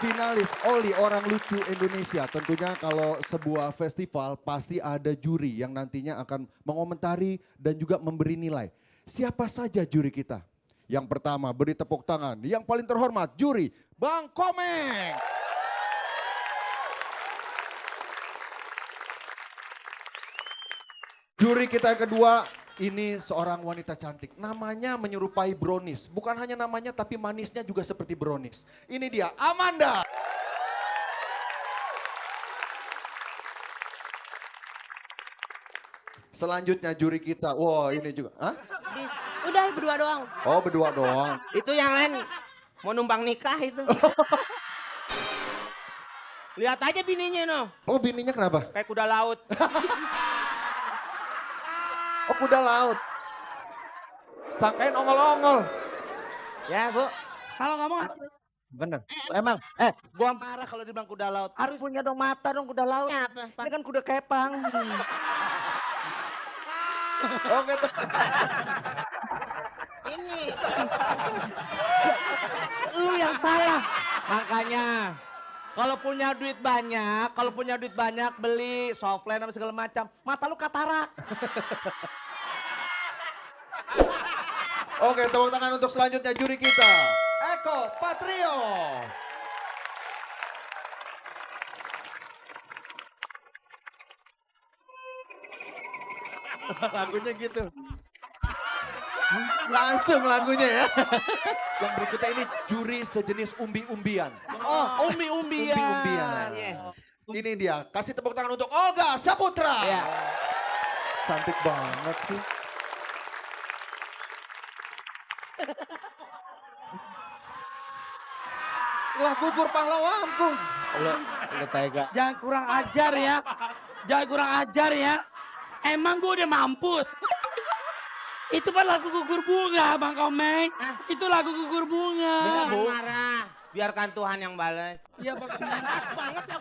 Finalis Oli Orang Lucu Indonesia. Tentunya kalau sebuah festival pasti ada juri yang nantinya akan mengomentari dan juga memberi nilai. Siapa saja juri kita? Yang pertama beri tepuk tangan. Yang paling terhormat juri Bang Komeng. Juri kita yang kedua ini seorang wanita cantik. Namanya menyerupai brownies. Bukan hanya namanya tapi manisnya juga seperti brownies. Ini dia Amanda. Selanjutnya juri kita. Wow ini juga. Hah? Udah berdua doang. Oh berdua doang. Itu yang lain mau numpang nikah itu. Lihat aja bininya no. Oh bininya kenapa? Kayak kuda laut. Oh kuda laut. Sangkain ongol-ongol. Ya bu. Kalau kamu Bener. emang Gua marah kalau dibilang kuda laut. harus punya dong mata dong kuda laut. Apa? Ini kan kuda kepang. Oke Ini. Lu yang salah. Makanya kalau punya duit banyak beli softline apa segala macam. Mata lu katarak. Oke tepuk tangan untuk selanjutnya juri kita. Eko Patrio. Lagunya gitu. Langsung lagunya ya. Yang berikutnya ini juri sejenis umbi-umbian. Oh, umbi-umbian. Umbi-umbian. Ini dia, kasih tepuk tangan untuk Olga Saputra. Ya. Cantik banget sih. Lah bubur pahlawanku. Lu tega. Jangan kurang ajar ya. Jangan kurang ajar ya. Emang gue udah mampus. Itu kan lagu gugur bunga Bang Komeng. Itu lagu gugur bunga. Jangan marah. Biarkan Tuhan yang balas. Iya Bang Komeng. Banget ya.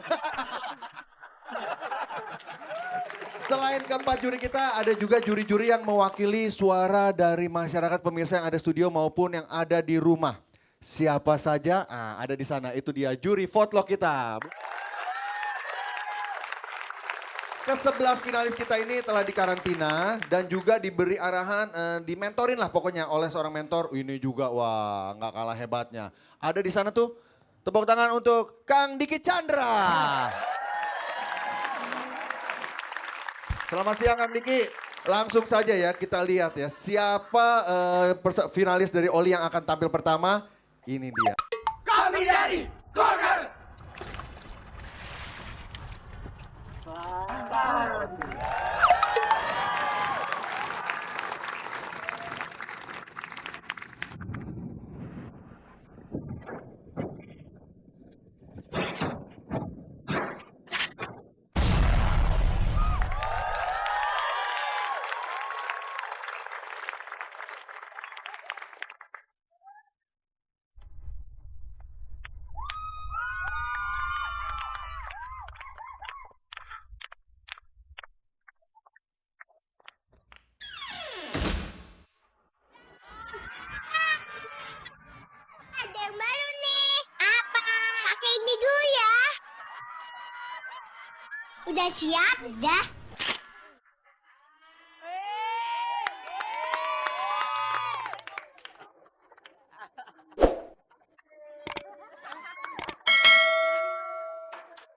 Selain keempat juri kita, ada juga juri-juri yang mewakili suara dari masyarakat pemirsa yang ada studio maupun yang ada di rumah. Siapa saja ada di sana, itu dia juri vote kita. Ke-11 finalis kita ini telah dikarantina dan juga diberi arahan, dimentorin lah pokoknya oleh seorang mentor. Ini juga wah nggak kalah hebatnya. Ada di sana tuh, tepuk tangan untuk Kang Diki Chandra. Selamat siang Kang Diki. Langsung saja ya kita lihat ya siapa finalis dari Oli yang akan tampil pertama. Ini dia. Kami dari Golkar. Ada yang baru nih. Apa? Pakai ini dulu ya. Udah siap? Udah.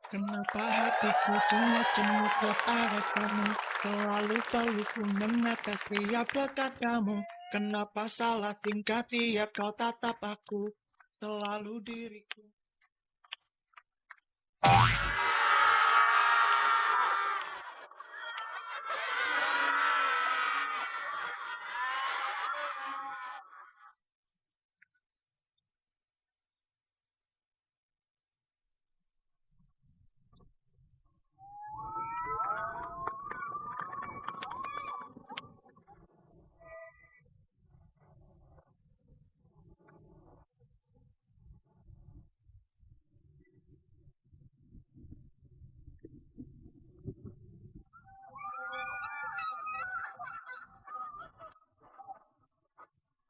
Kenapa hatiku cengut-cengut kepada kamu, selalu pelukku menata setiap dekat kamu. Kenapa salah tingkah tiap kau tatap aku, selalu diriku.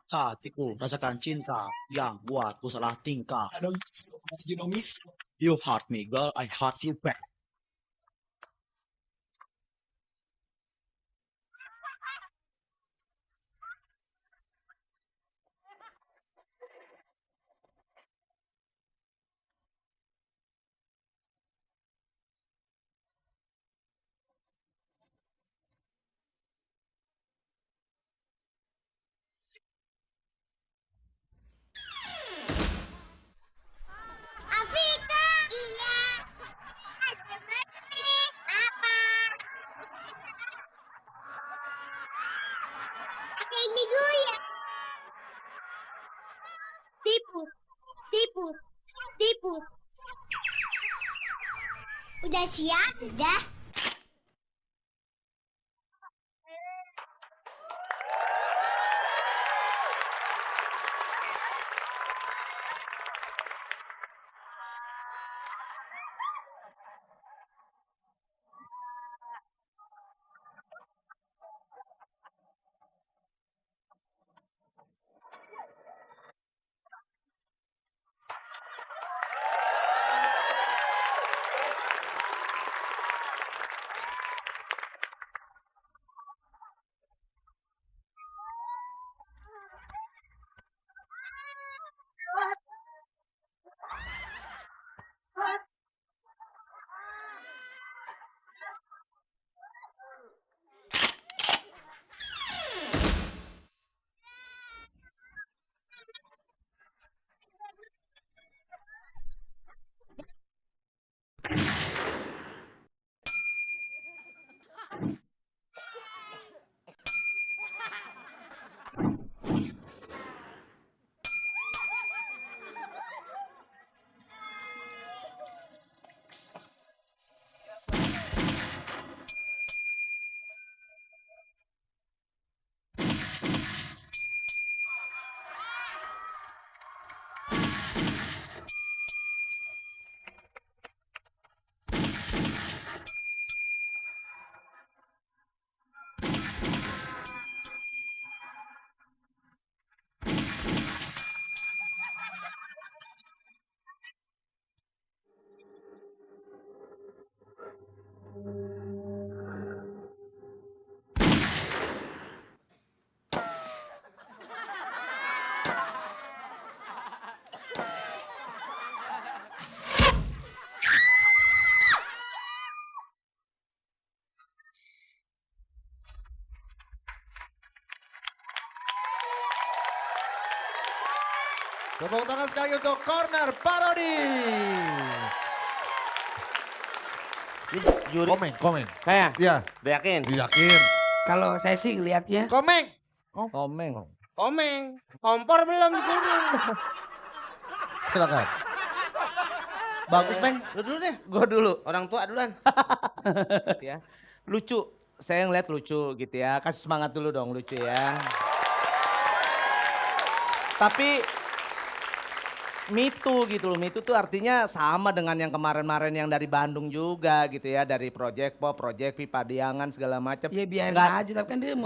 Hatiku rasakan cinta yang buatku salah tingkah. You know, miss, you hurt me, girl. I hurt you back. Afrika. Iya. Ada mana nih? Apa? Pakai ini dulu ya. Tipu. Tipu. Tipu. Udah siap? Udah. Tepuk tangan sekali untuk Corner Parodis. Juri. Komeng. Saya? Iya. Udah yakin? Yakin. Kalau saya sih lihatnya Komeng. Komeng. Komeng. Kompor belum dikurung. Silakan. Bagus, Bang. Lu dulu deh. Gua dulu. Orang tua duluan. Ya. Lucu. Saya ngeliat lucu gitu ya. Kasih semangat dulu dong lucu ya. Tapi Me Too gitu loh. Me Too tuh artinya sama dengan yang kemarin-kemarin yang dari Bandung juga gitu ya. Dari Project Pop, Project Pipa Diangan segala macam. Ya biarin Nggak- aja, tapi kan dia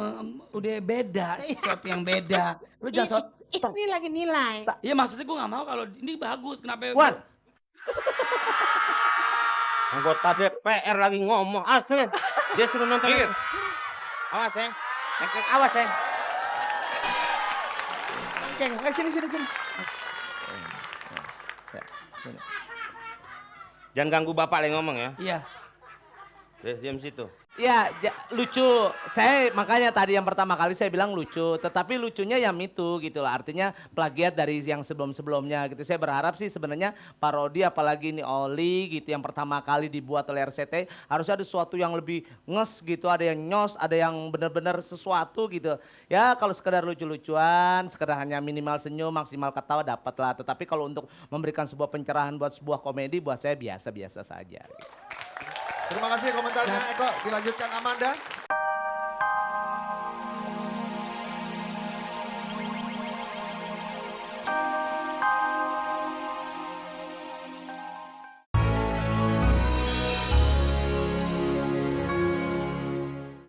udah beda, sesuatu yang beda. Lu jangan Ini lagi nilai. Iya maksudnya gue gak mau kalau ini bagus, kenapa? Wan. Anggota DPR lagi ngomong. Awas nih. Dia suruh nonton. Awas ya. Awas ya. Ceng, sini. Sini. Jangan ganggu bapak lagi ngomong ya. Iya. Diam situ. Iya, lucu. Saya makanya tadi yang pertama kali saya bilang lucu, tetapi lucunya yang itu gitu lah. Artinya plagiat dari yang sebelum-sebelumnya gitu. Saya berharap sih sebenarnya parodi apalagi ini Oli gitu yang pertama kali dibuat oleh RCT harusnya ada sesuatu yang lebih nges gitu, ada yang nyos, ada yang benar-benar sesuatu gitu. Ya kalau sekedar lucu-lucuan, sekedar hanya minimal senyum, maksimal ketawa dapat lah. Tetapi kalau untuk memberikan sebuah pencerahan buat sebuah komedi buat saya biasa-biasa saja. Gitu. Terima kasih komentarnya Eko. Dilanjutkan Amanda.